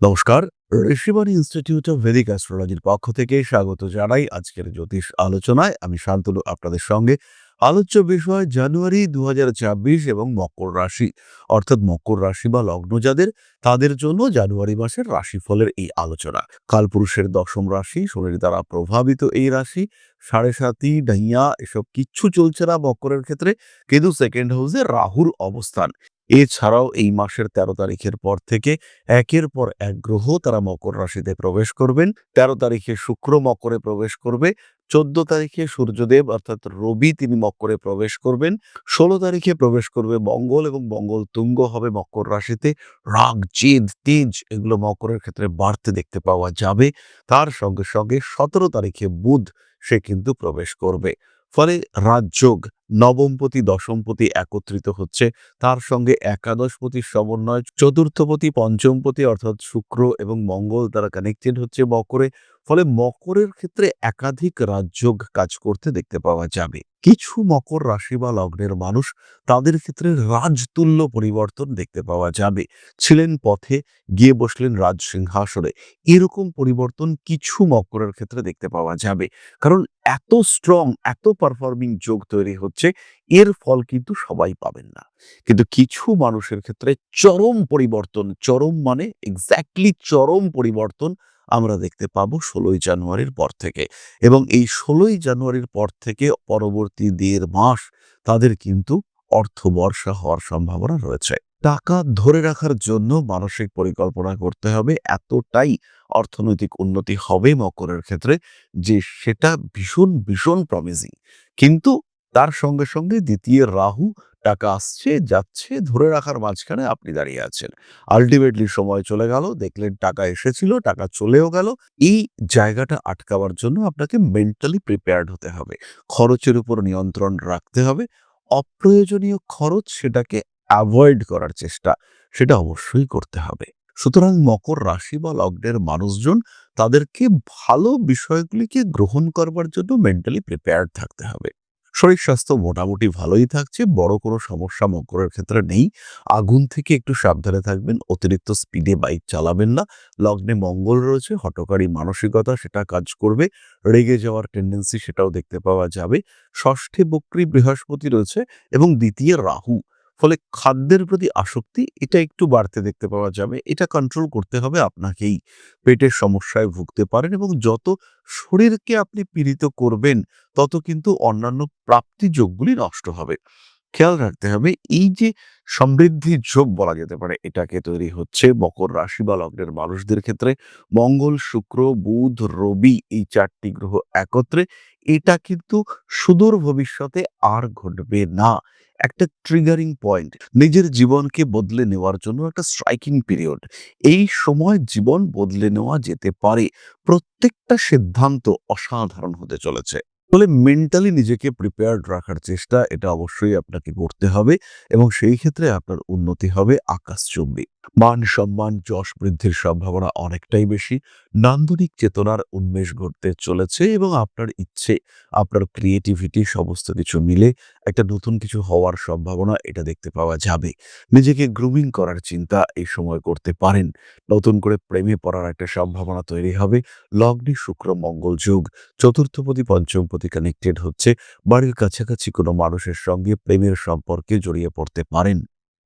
নমস্কার। Rishibani institute of Vedic অ্যাস্ট্রোলজির পক্ষ থেকে স্বাগত জানাই আজকের জ্যোতিষ আলোচনায়। আমি শান্তনু আপনাদের সঙ্গে। আলোচ্য বিষয় জানুয়ারি ২০২৬ এবং মকর রাশি, অর্থাৎ মকর রাশি বা লগ্ন যাদের, তাদের জন্য জানুয়ারি মাসের রাশিফলের এই আলোচনা। কালপুরুষের দশম রাশি, শনির দ্বারা প্রভাবিত এই রাশি। সাড়ে সাতি ডাইয়া এসব কিচ্ছু চলছে না মকরের ক্ষেত্রে, কিন্তু সেকেন্ড হাউসে রাহুর অবস্থান। এছাড়াও এই মাসের ১৩ তারিখের পর থেকে একের পর এক গ্রহ তারা মকর রাশিতে প্রবেশ করবেন। ১৩ তারিখে শুক্র মকরে প্রবেশ করবে। ১৪ তারিখে সূর্যদেব অর্থাৎ রবি তিনি মকরে প্রবেশ করবেন। ১৬ তারিখে প্রবেশ করবে মঙ্গল এবং মঙ্গল তুঙ্গ হবে মকর রাশিতে। রাগ, জেদ, তেজ এগুলো মকরের ক্ষেত্রে বাড়তে দেখতে পাওয়া যাবে। তার সঙ্গে সঙ্গে ১৭ তারিখে বুধ সে কিন্তু প্রবেশ করবে। ফলে রাজযোগ, নবমপতি দশমপতি একত্রিত হচ্ছে। তার সঙ্গে একাদশপতির সমন্বয়, চতুর্থপতি পঞ্চমপতি অর্থাৎ শুক্র এবং মঙ্গল তারা কানেক্টেড হচ্ছে মকরে। ফলে মকরের ক্ষেত্রে একাধিক রাজযোগ কাজ করতে দেখতে পাওয়া যাবে। কিছু মকর রাশি বা লগ্নের মানুষ, তাদের ক্ষেত্রে রাজতুল্য পরিবর্তন দেখতে পাওয়া যাবে। ছিলেন পথে, গিয়ে বসলেন রাজ সিংহাসনে। এরকম পরিবর্তন কিছু মকরের ক্ষেত্রে দেখতে পাওয়া যাবে। কারণ এত স্ট্রং, এত পারফর্মিং যোগ তৈরি হচ্ছে, এর ফল কিন্তু সবাই পাবেন না। কিন্তু কিছু মানুষের ক্ষেত্রে চরম পরিবর্তন, চরম মানে এক্স্যাক্টলি চরম পরিবর্তন আমরা দেখতে পাবো ১৬ই জানুয়ারির পর থেকে। এবং এই ১৬ই জানুয়ারির পর থেকে পরবর্তী ১.৫ মাস তাদের কিন্তু অর্থবর্ষা হওয়ার সম্ভাবনা রয়েছে। টাকা ধরে রাখার জন্য মানসিক পরিকল্পনা করতে হবে। এতটাই অর্থনৈতিক উন্নতি হবে মকরের ক্ষেত্রে যে সেটা ভীষণ, ভীষণ প্রমিজিং। কিন্তু তার সঙ্গে সঙ্গে দ্বিতীয় রাহু, টাকা আসছে, যাচ্ছে, ধরে রাখার মাঝখানে আপনি দাঁড়িয়ে আছেন। আল্টিমেটলি সময় চলে গেল, দেখলেন টাকা এসেছিল, টাকা চলেও গেল। এই জায়গাটা আটকাবার জন্য আপনাকে মেন্টালি প্রিপেয়ার্ড হতে হবে। খরচের উপর নিয়ন্ত্রণ রাখতে হবে। অপ্রয়োজনীয় খরচ সেটাকে এভয়েড করার চেষ্টা, সেটা অবশ্যই করতে হবে। সুতরাং মকর রাশি বা লগ্নের মানুষজন, তাদেরকে ভালো বিষয়গুলিকে গ্রহণ করবার জন্য মেন্টালি প্রিপেয়ার্ড থাকতে হবে। শরীর স্বাস্থ্য মোটামুটি ভালোই থাকছে, বড় কোনো সমস্যা মকরের ক্ষেত্রে নেই। আগুন থেকে একটু সাবধানে থাকবেন, অতিরিক্ত স্পিডে বাইক চালাবেন না। লগ্নে মঙ্গল রয়েছে, হঠকারী মানসিকতা সেটা কাজ করবে। রেগে যাওয়ার টেন্ডেন্সি সেটাও দেখতে পাওয়া যাবে। ষষ্ঠে বক্রী বৃহস্পতি রয়েছে এবং দ্বিতীয় রাহু। ফলে খাদ্যের প্রতি আসক্তি এটা একটু বাড়তে দেখতে পাওয়া যাবে। এটা কন্ট্রোল করতে হবে আপনাকেই। পেটের সমস্যায় ভুগতে পারেন এবং যত শরীরকে আপনি পীড়িত করবেন, তত কিন্তু অন্যান্য প্রাপ্তি যোগগুলি নষ্ট হবে। খেয়াল রাখতে হবে, এই যে সমৃদ্ধির যোগ বলা যেতে পারে, এটাকে তৈরি হচ্ছে মকর রাশি বা লগ্নের মানুষদের ক্ষেত্রে। মঙ্গল, শুক্র, বুধ, রবি এই ৪ টি গ্রহ একত্রে। এটা কিন্তু সুদূর ভবিষ্যতে আর ঘটবে না। একটা ট্রিগারিং পয়েন্ট, নিজের জীবনকে বদলে নেওয়ার জন্য একটা স্ট্রাইকিং পিরিয়ড। এই সময় জীবন বদলে নেওয়া যেতে পারে। প্রত্যেকটা সিদ্ধান্ত অসাধারণ হতে চলেছে। ফলে মেন্টালি নিজেকে প্রিপেয়ার্ড রাখার চেষ্টা এটা অবশ্যই আপনাকে করতে হবে এবং সেই ক্ষেত্রে আপনার উন্নতি হবে আকাশচুম্বী। মান সম্মান যশ বৃদ্ধির সম্ভাবনা অনেকটাই বেশি। নান্দনিক চেতনার উন্মেষ ঘটতে চলেছে এবং আপনার ইচ্ছে, আপনার ক্রিয়েটিভিটি সমস্ত কিছু মিলে একটা নতুন কিছু হওয়ার সম্ভাবনা এটা দেখতে পাওয়া যাবে। নিজেকে গ্রুমিং করার চিন্তা এই সময় করতে পারেন। নতুন করে প্রেমে পড়ার একটা সম্ভাবনা তৈরি হবে। লগ্নে শুক্র মঙ্গল যোগ, চতুর্থপতি পঞ্চমপতি কানেক্টেড হচ্ছে। বাড়ির কাছাকাছি কোনো মানুষের সঙ্গে প্রেমের সম্পর্কে জড়িয়ে পড়তে পারেন।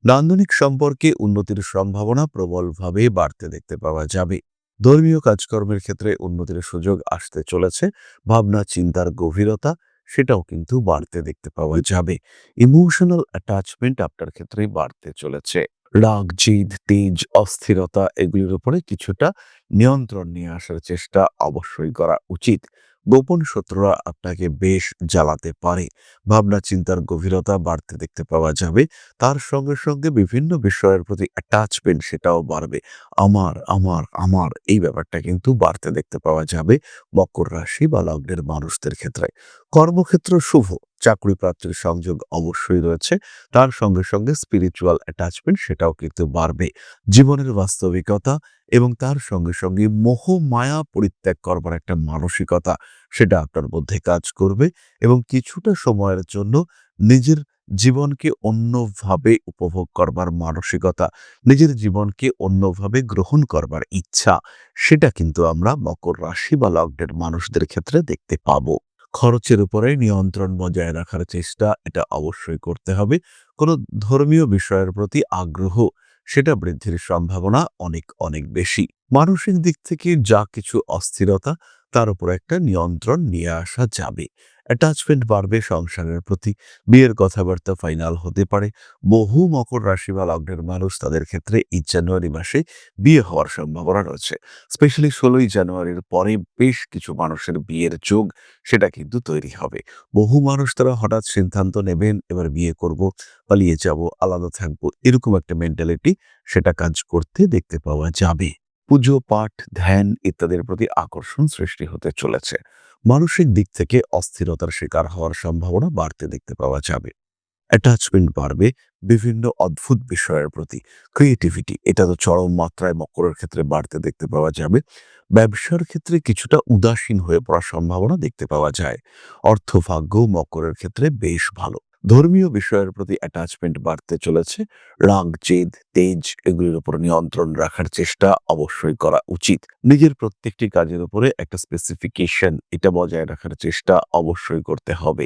নান্দনিক সম্পর্কে উন্নতির সম্ভাবনা প্রবলভাবে বাড়তে দেখতে পাওয়া যাবে। ধর্মীয় কাজকর্মের ক্ষেত্রে উন্নতির সুযোগ আসতে চলেছে। ভাবনা চিন্তার গভীরতা সেটাও কিন্তু বাড়তে দেখতে পাওয়া যাবে। ইমোশনাল অ্যাটাচমেন্ট আপনার ক্ষেত্রে বাড়তে চলেছে। রাগ, জিদ, তেজ, অস্থিরতা এগুলির উপরে কিছুটা নিয়ন্ত্রণ নিয়ে আসার চেষ্টা অবশ্যই করা উচিত। গোপন শত্রুরা আপনাকে বেশ জ্বালাতে পারে। ভাবনা চিন্তার গভীরতা বাড়তে দেখতে পাওয়া যাবে। তার সঙ্গে সঙ্গে বিভিন্ন বিষয়ের প্রতি অ্যাটাচমেন্ট সেটাও বাড়বে। আমার, আমার, আমার এই ব্যাপারটা কিন্তু বাড়তে দেখতে পাওয়া যাবে মকর রাশি বা লগ্নের মানুষদের ক্ষেত্রে। কর্মক্ষেত্র শুভ, চাকরি প্রাপ্তির সংযোগ অবশ্যই রয়েছে। তার সঙ্গে সঙ্গে স্পিরিচুয়াল অ্যাটাচমেন্ট সেটাও কিন্তু বাড়বে। জীবনের বাস্তবিকতা এবং তার সঙ্গে সঙ্গে মোহ মায়া পরিত্যাগ করবার একটা মানসিকতা সেটা আপনার মধ্যে কাজ করবে এবং কিছুটা সময়ের জন্য নিজের জীবনকে অন্যভাবে উপভোগ করবার মানসিকতা, নিজের জীবনকে অন্যভাবে গ্রহণ করবার ইচ্ছা, সেটা কিন্তু আমরা মকর রাশি বা লগ্নের মানুষদের ক্ষেত্রে দেখতে পাবো। খরচের উপরে নিয়ন্ত্রণ বজায় রাখার চেষ্টা এটা অবশ্যই করতে হবে। কোনো ধর্মীয় বিষয়ের প্রতি আগ্রহ সেটা বৃদ্ধির সম্ভাবনা অনেক অনেক বেশি। মানসিক দিক থেকে যা কিছু অস্থিরতা তার উপর একটা নিয়ন্ত্রণ নিয়ে আসা যাবে। অ্যাটাচমেন্ট বাড়বে সংসারের প্রতি, বিয়ের কথাবার্তা ফাইনাল হতে পারে। বহু মকর রাশি বা লগ্নের মানুষ তাদের ক্ষেত্রে এই জানুয়ারি মাসে বিয়ে হওয়ার সম্ভাবনা রয়েছে। স্পেশালি ১৬ই জানুয়ারির পরে বেশ কিছু মানুষের বিয়ের যোগ সেটা কিন্তু তৈরি হবে। বহু মানুষ তারা হঠাৎ সিদ্ধান্ত নেবেন এবার বিয়ে করব, পালিয়ে যাব, আলাদা থাকবো, এরকম একটা মেন্টালিটি সেটা কাজ করতে দেখতে পাওয়া যাবে। পুজো পাঠ, ধ্যান ইত্যাদির প্রতি আকর্ষণ সৃষ্টি হতে চলেছে। মানসিক দিক থেকে অস্থিরতার শিকার হওয়ার সম্ভাবনা বাড়তে দেখতে পাওয়া যাবে। অ্যাটাচমেন্ট বাড়বে বিভিন্ন অদ্ভুত বিষয়ের প্রতি। ক্রিয়েটিভিটি এটা তো চরম মাত্রায় মকরের ক্ষেত্রে বাড়তে দেখতে পাওয়া যাবে। ব্যবসার ক্ষেত্রে কিছুটা উদাসীন হয়ে পড়ার সম্ভাবনা দেখতে পাওয়া যায়। অর্থভাগ্য মকরের ক্ষেত্রে বেশ ভালো। ধর্মীয় বিষয়ের প্রতি অ্যাটাচমেন্ট বাড়তে চলেছে। রাগ, জেদ, তেজ এগুলির উপর নিয়ন্ত্রণ রাখার চেষ্টা অবশ্যই করা উচিত। নিজের প্রত্যেকটি কাজের উপরে একটা স্পেসিফিকেশন এটা বজায় রাখার চেষ্টা অবশ্যই করতে হবে।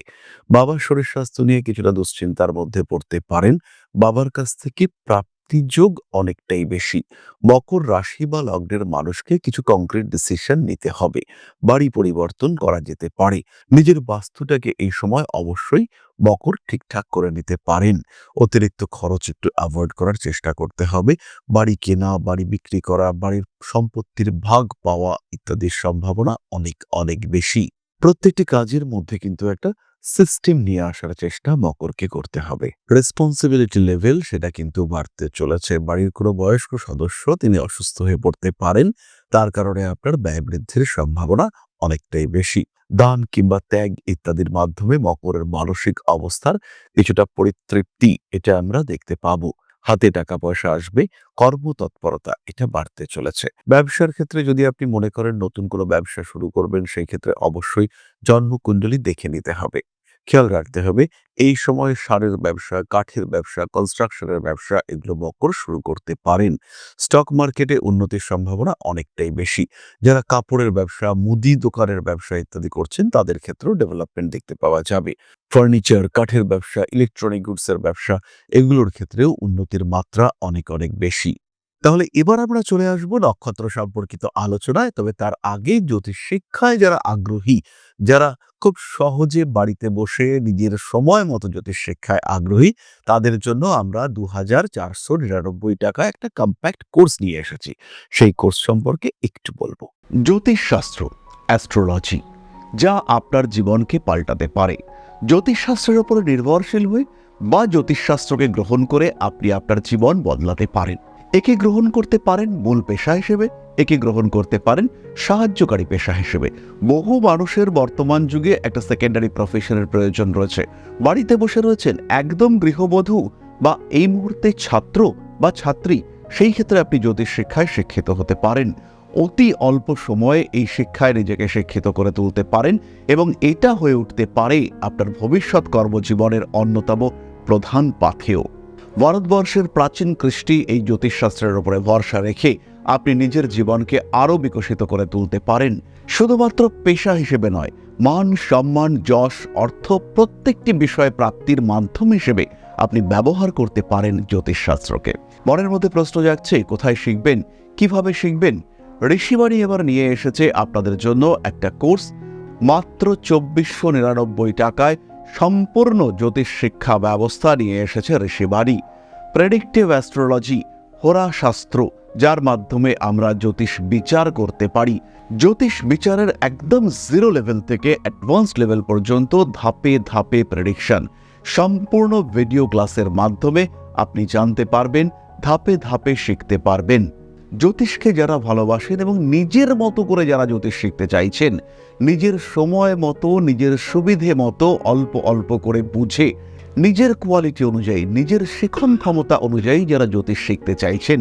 বাবার শরীর স্বাস্থ্য নিয়ে কিছুটা দুশ্চিন্তার মধ্যে পড়তে পারেন। বাবার কাছ থেকে প্রাপ্তিযোগ অনেকটাই বেশি। মকর রাশি বা লগ্নের মানুষকে কিছু কংক্রিট ডিসিশন নিতে হবে। বাড়ি পরিবর্তন করা যেতে পারে। নিজের বাস্তুটাকে এই সময় অবশ্যই মকর ঠিকঠাক করে নিতে পারেন। অতিরিক্ত খরচ একটু অ্যাভয়েড করার চেষ্টা করতে হবে। বাড়ি কেনা, বাড়ি বিক্রি করা, বাড়ির সম্পত্তির ভাগ পাওয়া ইত্যাদির সম্ভাবনা অনেক অনেক বেশি। প্রত্যেকটি কাজের মধ্যে কিন্তু একটা সিস্টেম নিয়ে আসার চেষ্টা মকরকে করতে হবে। রেসপন্সিবিলিটি লেভেল সেটা কিন্তু বাড়তে চলেছে। বাড়ির কোনো বয়স্ক সদস্য তিনি অসুস্থ হয়ে পড়তে পারেন, তার কারণে আপনার ব্যয় বৃদ্ধির সম্ভাবনা অনেকটাই বেশি। দান কিংবা ত্যাগ ইত্যাদির মাধ্যমে মকরের মানসিক অবস্থার কিছুটা পরিতৃপ্তি এটা আমরা দেখতে পাবো। হাতে টাকা পয়সা আসবে, কর্মতৎপরতা এটা বাড়তে চলেছে। ব্যবসার ক্ষেত্রে যদি আপনি মনে করেন নতুন কোনো ব্যবসা শুরু করবেন, সেই ক্ষেত্রে অবশ্যই জন্মকুণ্ডলী দেখে নিতে হবে। খেয়াল রাখতে হবে এই সময় সারের ব্যবসা, কাঠের ব্যবসা, কনস্ট্রাকশনের ব্যবসা এগুলো মকর শুরু করতে পারেন। স্টক মার্কেটে উন্নতির সম্ভাবনা অনেকটাই বেশি। যারা কাপড়ের ব্যবসা, মুদি দোকানের ব্যবসা ইত্যাদি করছেন তাদের ক্ষেত্রেও ডেভেলপমেন্ট দেখতে পাওয়া যাবে। ফার্নিচার, কাঠের ব্যবসা, ইলেকট্রনিক গুডসের ব্যবসা এগুলোর ক্ষেত্রেও উন্নতির মাত্রা অনেক অনেক বেশি। তাহলে এবার আমরা চলে আসবো নক্ষত্র সম্পর্কিত আলোচনায়। তবে তার আগে জ্যোতিষ শিক্ষায় যারা আগ্রহী, যারা খুব সহজে বাড়িতে বসে নিজের সময় মতো জ্যোতিষ শিক্ষায় আগ্রহী, তাদের জন্য আমরা ২,৪৯৯ টাকায় একটা কম্প্যাক্ট কোর্স নিয়ে এসেছি। সেই কোর্স সম্পর্কে একটু বলবো। জ্যোতিষশাস্ত্র, অ্যাস্ট্রোলজি, যা আপনার জীবনকে পাল্টাতে পারে। জ্যোতিষশাস্ত্রের উপরে নির্ভরশীল হয়ে বা জ্যোতিষশাস্ত্রকে গ্রহণ করে আপনি আপনার জীবন বদলাতে পারেন। একে গ্রহণ করতে পারেন মূল পেশা হিসেবে, একে গ্রহণ করতে পারেন সাহায্যকারী পেশা হিসেবে। বহু মানুষের বর্তমান যুগে একটা সেকেন্ডারি প্রফেশনের প্রয়োজন রয়েছে। বাড়িতে বসে রয়েছেন একদম গৃহবধূ বা এই মুহূর্তে ছাত্র বা ছাত্রী, সেই ক্ষেত্রে আপনি জ্যোতিষ শিক্ষায় শিক্ষিত হতে পারেন। অতি অল্প সময়ে এই শিক্ষায় নিজেকে শিক্ষিত করে তুলতে পারেন এবং এটা হয়ে উঠতে পারে আপনার ভবিষ্যৎ কর্মজীবনের অন্যতম প্রধান পাথেয়। ভারতবর্ষের প্রাচীন কৃষ্টি এই জ্যোতিষশাস্ত্রের উপরে ভরসা রেখে আপনি নিজের জীবনকে আরও বিকশিত করে তুলতে পারেন। শুধুমাত্র পেশা হিসেবে নয়, মান, সম্মান, যশ, অর্থ প্রত্যেকটি বিষয় প্রাপ্তির মাধ্যম হিসেবে আপনি ব্যবহার করতে পারেন জ্যোতিষশাস্ত্রকে। মনের মধ্যে প্রশ্ন জাগছে, কোথায় শিখবেন, কিভাবে শিখবেন? ঋষিবাণী এবার নিয়ে এসেছে আপনাদের জন্য একটা কোর্স। মাত্র ২৪৯৯ টাকায় সম্পূর্ণ জ্যোতিষ শিক্ষা ব্যবস্থা নিয়ে এসেছে ঋষিবাণী। প্রেডিক্টিভ অ্যাস্ট্রোলজি, হোরাশাস্ত্র, যার মাধ্যমে আমরা জ্যোতিষ বিচার করতে পারি। জ্যোতিষ বিচারের একদম জিরো লেভেল থেকে অ্যাডভান্সড লেভেল পর্যন্ত ধাপে ধাপে প্রেডিকশন। সম্পূর্ণ ভিডিও ক্লাসের মাধ্যমে আপনি জানতে পারবেন, ধাপে ধাপে শিখতে পারবেন। জ্যোতিষকে যারা ভালোবাসেন এবং নিজের মতো করে যারা জ্যোতিষ শিখতে চাইছেন, নিজের সময় মতো, নিজের সুবিধে মতো অল্প অল্প করে বুঝে, নিজের কোয়ালিটি অনুযায়ী, নিজের শিখন ক্ষমতা অনুযায়ী যারা জ্যোতিষ শিখতে চাইছেন,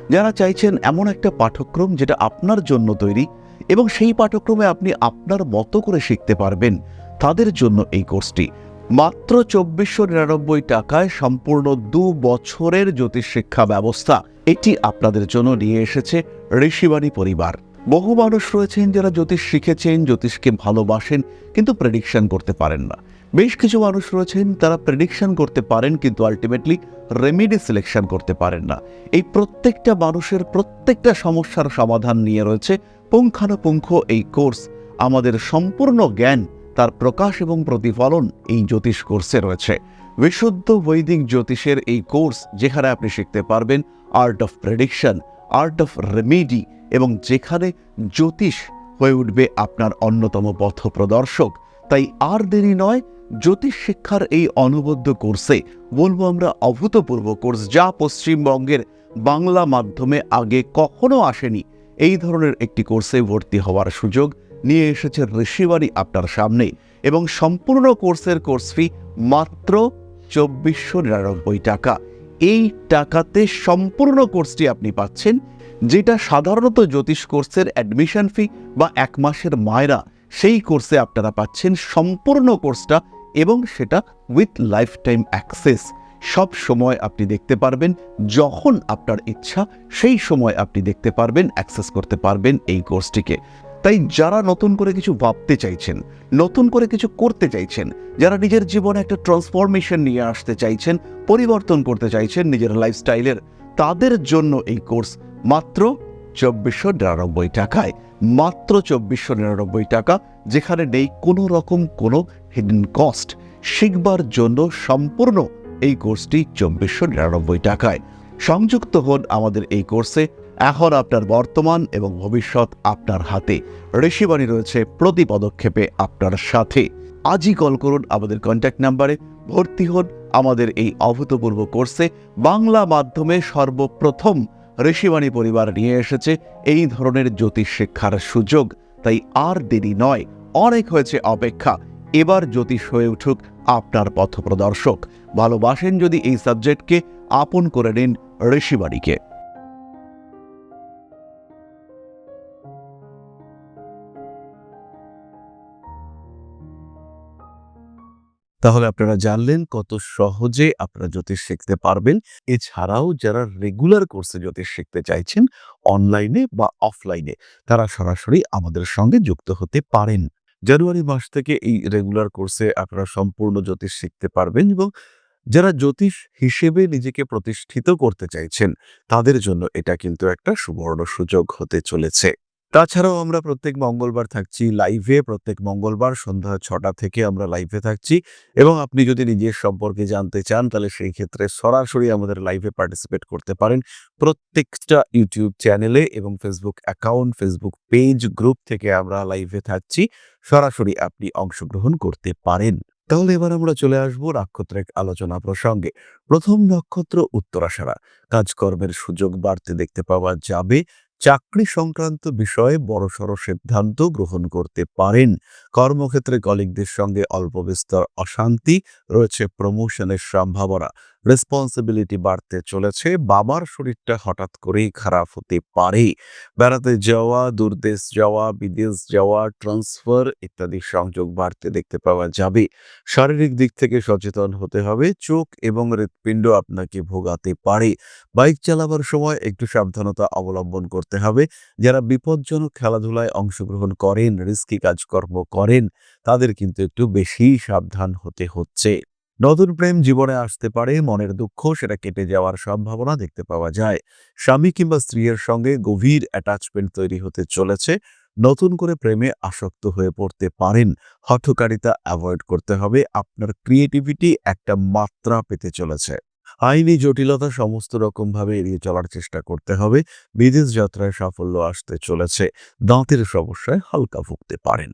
যারা চাইছেন এমন একটা পাঠ্যক্রম যেটা আপনার জন্য তৈরি এবং সেই পাঠ্যক্রমে আপনি আপনার মতো করে শিখতে পারবেন, তাদের জন্য এই কোর্সটি। মাত্র ২৪৯৯ টাকায় সম্পূর্ণ ২ বছরের জ্যোতিষ শিক্ষা ব্যবস্থা এটি আপনাদের জন্য নিয়ে এসেছে ঋষিবাণী পরিবার। বহু মানুষ রয়েছেন যারা জ্যোতিষ শিখেছেন, জ্যোতিষকে ভালোবাসেন, কিন্তু প্রেডিকশন করতে পারেন না। বেশ কিছু মানুষ রয়েছেন তারা প্রেডিকশন করতে পারেন কিন্তু আলটিমেটলি রেমেডি সিলেকশন করতে পারেন না। এই প্রত্যেকটা মানুষের প্রত্যেকটা সমস্যার সমাধান নিয়ে রয়েছে পুঙ্খানুপুঙ্খ এই কোর্স। আমাদের সম্পূর্ণ জ্ঞান, তার প্রকাশ এবং প্রতিফলন এই জ্যোতিষ কোর্সে রয়েছে। বিশুদ্ধ বৈদিক জ্যোতিষের এই কোর্স, যেখানে আপনি শিখতে পারবেন art of prediction, art of remedy, এবং যেখানে জ্যোতিষ হয়ে উঠবে আপনার অন্যতম পথ প্রদর্শক। তাই আর দেরি নয়, জ্যোতিষ শিক্ষার এই অনবদ্য কোর্সে, বলবো আমরা অভূতপূর্ব কোর্স, যা পশ্চিমবঙ্গের বাংলা মাধ্যমে আগে কখনো আসেনি, এই ধরনের একটি কোর্সে ভর্তি হওয়ার সুযোগ নিয়ে এসেছে ঋষিবাণী আপনার সামনে। এবং সম্পূর্ণ কোর্সের কোর্স ফি মাত্র ২৪৯৯ টাকা। এই টাকাতে সম্পূর্ণ কোর্সটি আপনি পাচ্ছেন, যেটা সাধারণত জ্যোতিষ কোর্সের অ্যাডমিশন ফি বা ১ মাসের মায়রা, সেই কোর্সে আপনারা পাচ্ছেন সম্পূর্ণ কোর্সটা, এবং সেটা উইথ লাইফ টাইম অ্যাক্সেস। সব সময় আপনি দেখতে পারবেন, যখন আপনার ইচ্ছা সেই সময় আপনি দেখতে পারবেন, অ্যাক্সেস করতে পারবেন এই কোর্সটিকে। তাই যারা নতুন করে কিছু ভাবতে চাইছেন, নতুন করে কিছু করতে চাইছেন, যারা নিজের জীবনে একটা ট্রান্সফরমেশন নিয়ে আসতে চাইছেন, পরিবর্তন করতে চাইছেন নিজের লাইফস্টাইলের, তাদের জন্য এই কোর্স মাত্র ২৪৯৯ টাকায়। মাত্র ২৪৯৯ টাকা, যেখানে নেই কোনো রকম কোনো হিডেন কস্ট। শিখবার জন্য সম্পূর্ণ এই কোর্সটি ২৪৯৯ টাকায়। সংযুক্ত হন আমাদের এই কোর্সে। এখন আপনার বর্তমান এবং ভবিষ্যৎ আপনার হাতে। ঋষিবাণী রয়েছে প্রতি পদক্ষেপে আপনার সাথে। আজই কল করুন আমাদের কন্ট্যাক্ট নাম্বারে, ভর্তি হন আমাদের এই অভূতপূর্ব কোর্সে। বাংলা মাধ্যমে সর্বপ্রথম ঋষিবাণী পরিবার নিয়ে এসেছে এই ধরনের জ্যোতিষ শিক্ষার সুযোগ। তাই আর দেরি নয়, অনেক হয়েছে অপেক্ষা। এবার জ্যোতিষ হয়ে উঠুক আপনার পথপ্রদর্শক। ভালোবাসেন যদি এই সাবজেক্টকে, আপন করে নিন ঋষিবাণীকে। তাহলে আপনারা জানলেন কত সহজে আপনারা জ্যোতিষ শিখতে পারবেন। এছাড়াও যারা রেগুলার কোর্সে জ্যোতিষ শিখতে চাইছেন, অনলাইনে বা অফলাইনে, তারা সরাসরি আমাদের সঙ্গে যুক্ত হতে পারেন। জানুয়ারি মাস থেকে এই রেগুলার কোর্সে আপনারা সম্পূর্ণ জ্যোতিষ শিখতে পারবেন, এবং যারা জ্যোতিষ হিসেবে নিজেকে প্রতিষ্ঠিত করতে চাইছেন, তাদের জন্য এটা কিন্তু একটা সুবর্ণ সুযোগ হতে চলেছে। তাছাড়াও আমরা প্রত্যেক মঙ্গলবার থাকছি লাইভে। প্রত্যেক মঙ্গলবার সন্ধ্যা ৬টা থেকে আমরা লাইভে থাকছি, এবং আপনি যদি নিজের সম্পর্কে জানতে চান, তাহলে সেই ক্ষেত্রে সরাসরি আমাদের লাইভে পার্টিসিপেট করতে পারেন। প্রত্যেকটা ইউটিউব চ্যানেলে এবং Facebook account, Facebook page, group থেকে আমরা লাইভে থাকছি। সরাসরি আপনি অংশগ্রহণ করতে পারেন। তাহলে এবার আমরা চলে আসব নক্ষত্রের আলোচনা প্রসঙ্গে। প্রথম নক্ষত্র উত্তরাষাঢ়া। কাজকর্মের সুযোগ বাড়তে দেখতে পাওয়া যাবে। চাকরি সংক্রান্ত বিষয়ে বড়সড় সিদ্ধান্ত গ্রহণ করতে পারেন। কর্মক্ষেত্রে কলিগদের সঙ্গে অল্প বিস্তর অশান্তি রয়েছে। প্রমোশনের সম্ভাবনা, রেসপন্সিবিলিটি বাড়তে চলেছে। বাবার শরীরটা হঠাৎ করেই খারাপ হতে পারে। বেড়াতে যাওয়া, দূরদেশ যাওয়া, বিদেশ যাওয়া, ট্রান্সফার ইত্যাদি সংযোগ বাড়তে দেখতে পাওয়া যাবে। শারীরিক দিক থেকে সচেতন হতে হবে। চোখ এবং হৃৎপিণ্ড আপনাকে ভোগাতে পারে। বাইক চালাবার সময় একটু সাবধানতা অবলম্বন করতে হবে। যারা বিপজ্জনক খেলাধুলায় অংশগ্রহণ করেন, রিস্কি কাজকর্ম করেন, তাদের কিন্তু একটু বেশি সাবধান হতে হচ্ছে। নতুন প্রেম জীবনে আসতে পারে। মনের দুঃখ সেটা কেটে যাওয়ার সম্ভাবনা দেখতে পাওয়া যায়। স্বামী কিংবা স্ত্রীর সঙ্গে গভীর অ্যাটাচমেন্ট তৈরি হতে চলেছে। নতুন করে প্রেমে আসক্ত হয়ে পড়তে পারেন। হঠকারিতা অ্যাভয়েড করতে হবে। আপনার ক্রিয়েটিভিটি একটা মাত্রা পেতে চলেছে। আইনি জটিলতা সমস্ত রকমভাবে এড়িয়ে চলার চেষ্টা করতে হবে। বিদেশ যাত্রায় সাফল্য আসতে চলেছে। দাঁতের সমস্যায় হালকা ভুগতে পারেন।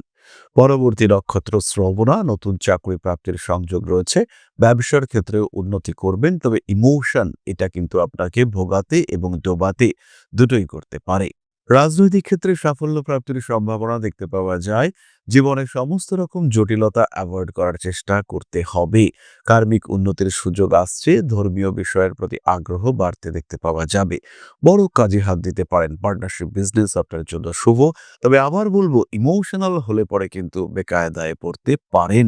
পরবর্তী নক্ষত্র শ্রবণা। নতুন চাকরি প্রাপ্তির সংযোগ রয়েছে। ব্যবসার ক্ষেত্রে উন্নতি করবেন, তবে ইমোশন এটা কিন্তু আপনাকে ভোগাতে এবং ডোবাতে দুটোই করতে পারে। রাজনৈতিক ক্ষেত্রে সাফল্য প্রাপ্তির সম্ভাবনা দেখতে পাওয়া যায়। জীবনে সমস্ত রকম জটিলতা অ্যাভয়েড করার চেষ্টা করতে হবে। কার্মিক উন্নতির সুযোগ আসছে, ধর্মীয় বিষয়ের প্রতি আগ্রহ বাড়তে দেখতে পাওয়া যাবে। বড় কাজে হাত দিতে পারেন, পার্টনারশিপ বিজনেস আপনার জন্য শুভ। তবে আবার বলবো, ইমোশনাল হলে পরে কিন্তু বেকায়দায় পড়তে পারেন।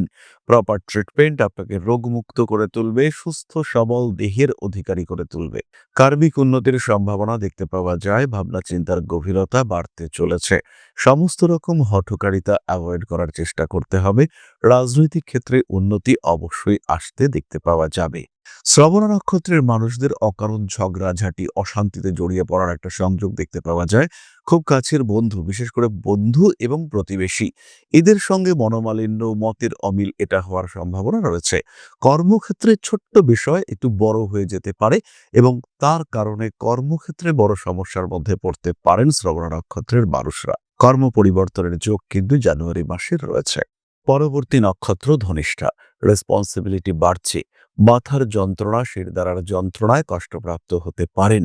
প্রপার ট্রিটমেন্ট আপনাকে রোগমুক্ত করে তুলবে, সুস্থ সবল দেহের অধিকারী করে তুলবে। কার্মিক উন্নতির সম্ভাবনা দেখতে পাওয়া যায়, ভাবনা চিন্তার গভীরতা বাড়তে চলেছে। সমস্ত রকম হঠকারিতা অ্যাভয়েড করার চেষ্টা করতে হবে। রাজনৈতিক ক্ষেত্রে উন্নতি অবশ্যই আসতে দেখতে পাওয়া যাবে। শ্রবণা নক্ষত্রের মানুষদের অকারণ ঝগড়াঝাঁটি, অশান্তিতে জড়িয়ে পড়ার একটা সংযোগ দেখতে পাওয়া যায়। খুব কাছের বন্ধু, বিশেষ করে বন্ধু এবং প্রতিবেশী, এদের সঙ্গে মনোমালিন্য, মতের অমিল এটা হওয়ার সম্ভাবনা রয়েছে। কর্মক্ষেত্রে ছোট্ট বিষয় একটু বড় হয়ে যেতে পারে এবং তার কারণে কর্মক্ষেত্রে বড় সমস্যার মধ্যে পড়তে পারেন শ্রবণা নক্ষত্রের মানুষরা। কর্ম পরিবর্তনের যোগ কিন্তু জানুয়ারি মাসে রয়েছে। পরবর্তী নক্ষত্র ধনিষ্ঠা। রেসপন্সিবিলিটি বাড়ছে, মাথার যন্ত্রণা, শিরদাঁড়ার যন্ত্রণায় কষ্টপ্রাপ্ত হতে পারেন।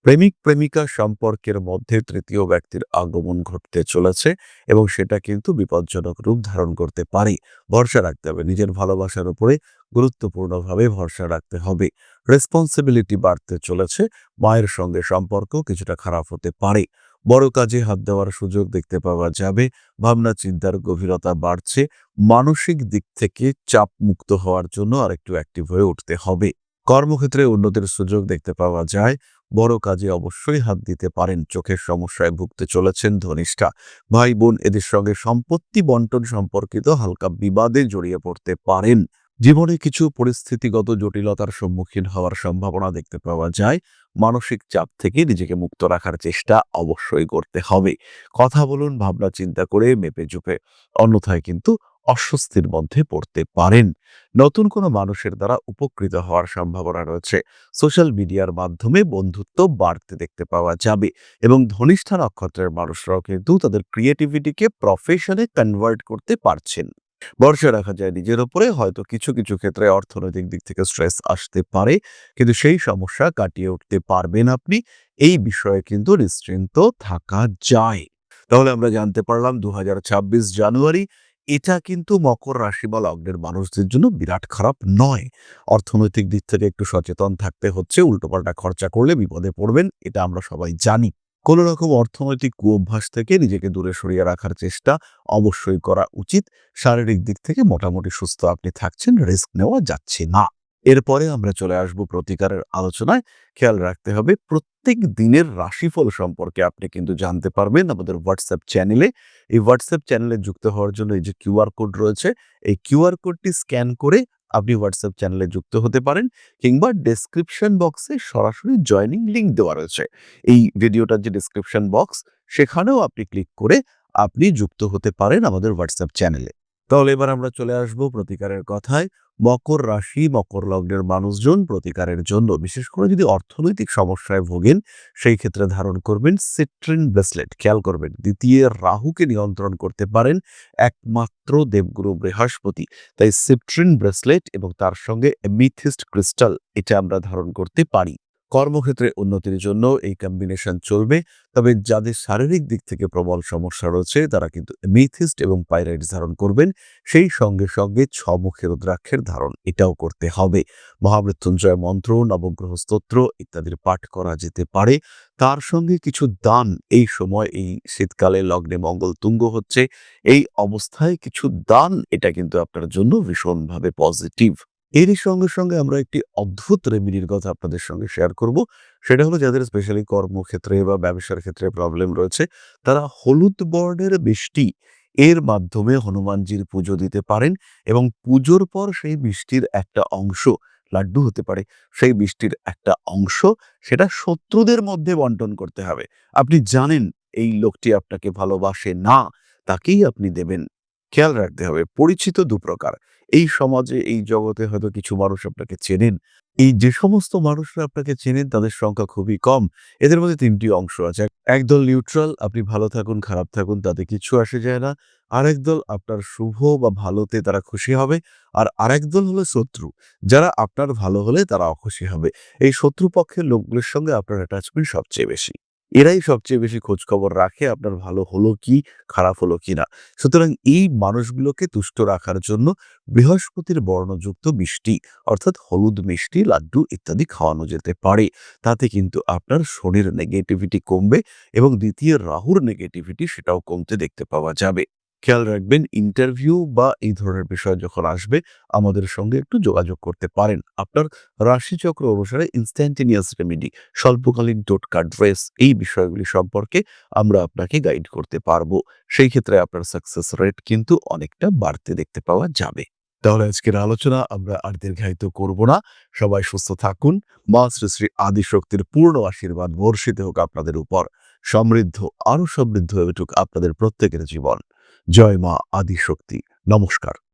প্রেমিক প্রেমিকা সম্পর্কের মধ্যে তৃতীয় ব্যক্তির আগমন ঘটতে চলেছে এবং সেটা কিন্তু বিপজ্জনক রূপ ধারণ করতে পারে। ভরসা রাখতে হবে, নিজের ভালোবাসার উপরে গুরুত্বপূর্ণভাবে ভরসা রাখতে হবে। রেসপন্সিবিলিটি বাড়তে চলেছে, মায়ের সঙ্গে সম্পর্ক কিছুটা খারাপ হতে পারে। বড় কাজে হাত দেওয়ার সুযোগ দেখতে পাওয়া যাবে। ভাবনা চিন্তার গভীরতা বাড়ছে। মানসিক দিক থেকে চাপ মুক্ত হওয়ার জন্য আরেকটু অ্যাক্টিভ হয়ে উঠতে হবে। কর্মক্ষেত্রে উন্নতির সুযোগ দেখতে পাওয়া যায়। বড় কাজে অবশ্যই হাত দিতে পারেন। চোখের সমস্যায় ভুগতে চলেছেন ধনিষ্ঠা। ভাই বোন এদের সঙ্গে সম্পত্তি বন্টন সম্পর্কিত হালকা বিবাদে জড়িয়ে পড়তে পারেন। জীবনে কিছু পরিস্থিতিগত জটিলতার সম্মুখীন হওয়ার সম্ভাবনা দেখতে পাওয়া যায়। মানসিক চাপ থেকে নিজেকে মুক্ত রাখার চেষ্টা অবশ্যই করতে হবে। কথা বলুন ভাবনা চিন্তা করে, মেপে চুপে, অন্যথায় কিন্তু অস্বস্তির মধ্যে পড়তে পারেন। নতুন কোনো মানুষের দ্বারা উপকৃত হওয়ার সম্ভাবনা রয়েছে। সোশ্যাল মিডিয়ার মাধ্যমে বন্ধুত্ব বাড়তে দেখতে পাওয়া যাবে এবং ধনিষ্ঠা নক্ষত্রের মানুষরাও কিন্তু তাদের ক্রিয়েটিভিটিকে প্রফেশনে কনভার্ট করতে পারছেন। ভরসা রাখা যায় নিজের উপরে। হয়তো কিছু কিছু ক্ষেত্রে অর্থনৈতিক দিক থেকে স্ট্রেস আসতে পারে, কিন্তু সেই সমস্যা কাটিয়ে উঠতে পারবেন আপনি। এই বিষয়ে কিন্তু নিশ্চিন্ত থাকা যায়। তাহলে আমরা জানতে পারলাম ২০২৬ জানুয়ারি এটা কিন্তু মকর রাশি বা লগ্নের মানুষদের জন্য বিরাট খারাপ নয়। অর্থনৈতিক দিক থেকে একটু সচেতন থাকতে হচ্ছে, উল্টোপাল্টা খরচা করলে বিপদে পড়বেন, এটা আমরা সবাই জানি। কোনো রকম অর্থনৈতিক কুঅভ্যাস থেকে নিজেকে দূরে সরিয়ে রাখার চেষ্টা অবশ্যই করা উচিত। শারীরিক দিক থেকে মোটামুটি সুস্থ আপনি থাকছেন, রিস্ক নেওয়া যাচ্ছে না। এরপরে আমরা চলে আসব প্রতিকারের আলোচনায়। খেয়াল রাখতে হবে, প্রত্যেক দিনের রাশিফল সম্পর্কে আপনি কিন্তু জানতে পারবেন আমাদের হোয়াটসঅ্যাপ চ্যানেলে। এই হোয়াটসঅ্যাপ চ্যানেলে যুক্ত হওয়ার জন্য এই যে কিউআর কোড রয়েছে, এই কিউআর কোডটি স্ক্যান করে আপনি হোয়াটসঅ্যাপ চ্যানেলে যুক্ত হতে পারেন, কিংবা ডেসক্রিপশন বক্সে সরাসরি জয়েনিং লিংক দেওয়া রয়েছে। এই ভিডিওটার যে ডেসক্রিপশন বক্স, সেখানেও আপনি ক্লিক করে আপনি যুক্ত হতে পারেন আমাদের হোয়াটসঅ্যাপ চ্যানেলে। তাহলে এবার আমরা চলে আসব প্রতিকারের কথায়। মকর রাশি, মকর লগ্নের মানুষজন প্রতিকারের জন্য, বিশেষ করে যদি অর্থনৈতিক সমস্যায় ভোগেন, সেই ক্ষেত্রে ধারণ করবেন সিট্রিন ব্রেসলেট। খেয়াল করবেন, দ্বিতীয় রাহুকে নিয়ন্ত্রণ করতে পারেন একমাত্র দেবগুরু বৃহস্পতি। তাই সিট্রিন ব্রেসলেট এবং তার সঙ্গে এমিথিস্ট ক্রিস্টাল, এটা আমরা ধারণ করতে পারি। কর্মক্ষেত্রে উন্নতির জন্য এই কম্বিনেশন চলবে। তবে যাদের শারীরিক দিক থেকে প্রবল সমস্যা রয়েছে, তারা কিন্তু এমিথিস্ট এবং পাইরাইটস ধারণ করবেন। সেই সঙ্গে সঙ্গে ছমুখের রুদ্রাক্ষের ধারণ এটাও করতে হবে। মহামৃত্যুঞ্জয় মন্ত্র, নবগ্রহ স্তোত্র ইত্যাদির পাঠ করা যেতে পারে। তার সঙ্গে কিছু দান, এই সময় এই শীতকালে লগ্নে মঙ্গল তুঙ্গ হচ্ছে, এই অবস্থায় কিছু দান, এটা কিন্তু আপনার জন্য ভীষণভাবে পজিটিভ। এরই সঙ্গে সঙ্গে আমরা একটি অদ্ভুত রেমেডির কথা আপনাদের সঙ্গে শেয়ার করব। সেটা হলো, যাদের স্পেশালি কর্মক্ষেত্রে বা ব্যবসার ক্ষেত্রে প্রবলেম রয়েছে, তারা হলুদ বর্ণের মিষ্টি এর মাধ্যমে হনুমানজির পুজো দিতে পারেন এবং পুজোর পর সেই মিষ্টির একটা অংশ, লাড্ডু হতে পারে, সেই মিষ্টির একটা অংশ সেটা শত্রুদের মধ্যে বন্টন করতে হবে। আপনি জানেন এই লোকটি আপনাকে ভালোবাসে না, তাকেই আপনি দেবেন। খেয়াল রাখতে হবে, পরিচিত দুপ্রকার। এই সমাজে, এই জগতে হয়তো কিছু মানুষ আপনাকে চেনেন। এই যে সমস্ত মানুষরা আপনাকে চেনেন তাদের সংখ্যা খুবই কম। এদের মধ্যে ৩ টি অংশ আছে। একদল নিউট্রাল, আপনি ভালো থাকুন, খারাপ থাকুন, তাতে কিচ্ছু আসে যায় না। আরেক দল আপনার শুভ বা ভালোতে তারা খুশি হবে। আর আরেক দল হলো শত্রু, যারা আপনার ভালো হলে তারা অখুশি হবে। এই শত্রু পক্ষের লোকগুলোর সঙ্গে আপনার অ্যাটাচমেন্ট সবচেয়ে বেশি। এরাই সবচেয়ে বেশি খোঁজখবর রাখে আপনার ভালো হলো কি, খারাপ হলো কিনা। সুতরাং এই মানুষগুলোকে তুষ্ট রাখার জন্য বৃহস্পতির বর্ণযুক্ত মিষ্টি অর্থাৎ হলুদ মিষ্টি, লাড্ডু ইত্যাদি খাওয়ানো যেতে পারে। তাতে কিন্তু আপনার শনির নেগেটিভিটি কমবে এবং দ্বিতীয় রাহুর নেগেটিভিটি সেটাও কমতে দেখতে পাওয়া যাবে। খেয়াল রাখবেন ইন্টারভিউ বা এই ধরনের বিষয় যখন আসবে আমাদের সঙ্গে একটু যোগাযোগ করতে পারেন। আপনার রাশিচক্র অনুসারে ইনস্ট্যান্টেনিয়াস রেমেডি, স্বল্পকালীন টোটকা, ড্রেস এই বিষয়গুলি সম্পর্কে আমরা আপনাকে গাইড করতে পারবো। সেই ক্ষেত্রে আপনার সাকসেস রেট কিন্তু অনেকটা বাড়তে দেখতে পাওয়া যাবে। তাহলে আজকের আলোচনা আমরা আর দীর্ঘায়িত করব না। সবাই সুস্থ থাকুন। মা শ্রী শ্রী আদিশক্তির পূর্ণ আশীর্বাদ বর্ষিত হোক আপনাদের উপর। সমৃদ্ধ, আরো সমৃদ্ধ হয়ে উঠুক আপনাদের প্রত্যেকের জীবন। জয় মা আদিশক্তি। নমস্কার।